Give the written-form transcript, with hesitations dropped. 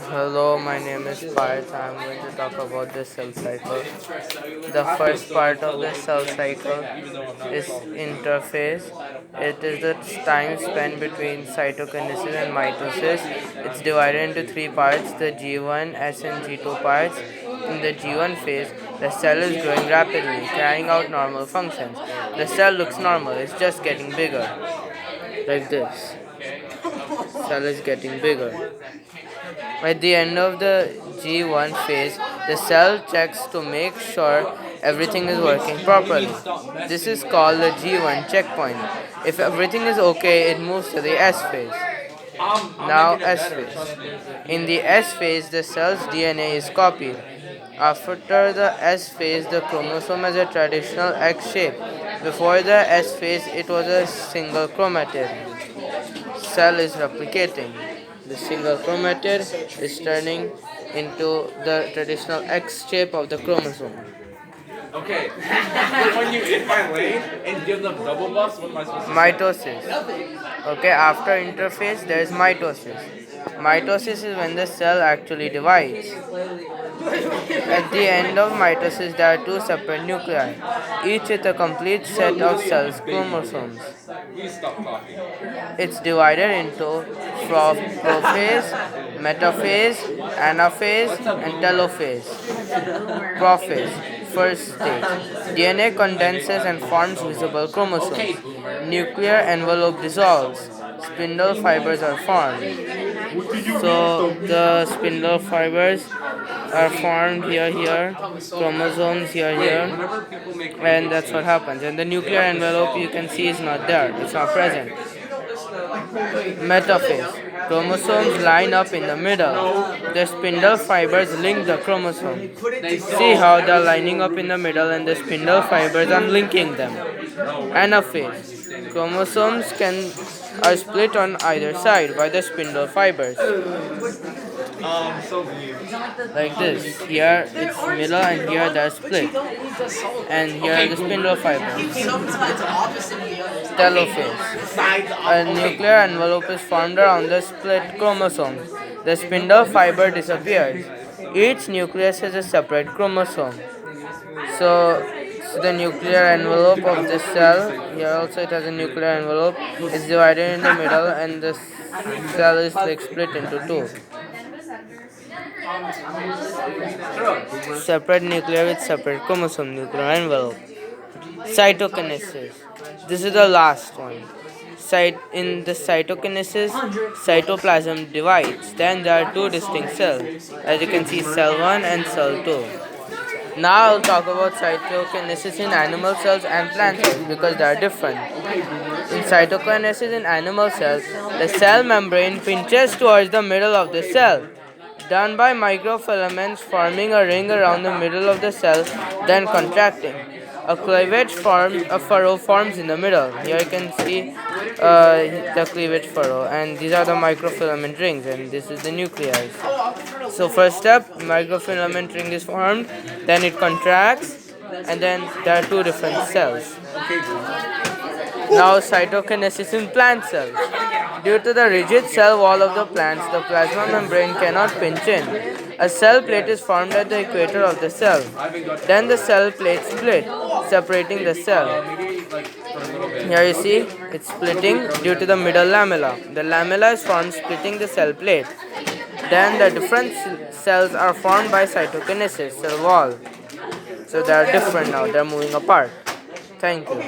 Hello, my name is Parth. I'm going to talk about the cell cycle. The first part of the cell cycle is interphase. It is the time spent between cytokinesis and mitosis. It's divided into three parts, the G1, S, and G2 parts. In the G1 phase, the cell is growing rapidly, carrying out normal functions. The cell looks normal, it's just getting bigger. Like this. Cell is getting bigger. At the end of the G1 phase, the cell checks to make sure everything is working properly. This is called the G1 checkpoint. If everything is okay, it moves to the S phase. Now S phase. In the S phase, the cell's DNA is copied. After the S phase, the chromosome has a traditional X shape. Before the S phase, it was a single chromatid. Cell is replicating. The single chromatid is turning into the traditional X shape of the chromosome. Okay. When you in my lane and give them double buffs, what am I supposed to say? Mitosis. Okay, after interphase, there is mitosis. Mitosis is when the cell actually divides. At the end of mitosis, there are two separate nuclei, each with a complete set of cells' chromosomes. Please stop talking. It's divided into prophase, metaphase, anaphase, and telophase. Prophase, first stage. DNA condenses and forms visible chromosomes. Nuclear envelope dissolves. Spindle fibers are formed. So the spindle fibers are formed here, chromosomes here, and that's what happens. And the nuclear envelope you can see is not there, it's not present. Metaphase. Chromosomes line up in the middle. The spindle fibers link the chromosome. See how they're lining up in the middle and the spindle fibers are linking them. Anaphase. Chromosomes are split on either side by the spindle fibers. So weird. Like this. Here it's middle and here they're split. And here are the spindle fibers. Telophase. A nuclear envelope is formed around the split chromosomes. The spindle fiber disappears. Each nucleus has a separate chromosome. So the nuclear envelope of the cell, here also it has a nuclear envelope, is divided in the middle and the cell is like split into two. Separate nuclear with separate chromosome, nuclear envelope. Cytokinesis. This is the last one. In the cytokinesis, cytoplasm divides. Then there are two distinct cells. As you can see, cell 1 and cell 2. Now I'll talk about cytokinesis in animal cells and plant cells because they are different. In cytokinesis in animal cells, the cell membrane pinches towards the middle of the cell, done by microfilaments forming a ring around the middle of the cell, then contracting. A furrow forms in the middle. Here you can see the cleavage furrow, and these are the microfilament rings, and this is the nuclei. So first step, microfilament ring is formed, then it contracts, and then there are two different cells. Now cytokinesis in plant cells. Due to the rigid cell wall of the plants, the plasma membrane cannot pinch in. A cell plate is formed at the equator of the cell. Then the cell plate split, separating the cell. Here you see, it's splitting due to the middle lamella. The lamella is formed splitting the cell plate. Then the different cells are formed by cytokinesis, cell wall. So they are different now, they are moving apart. Thank you.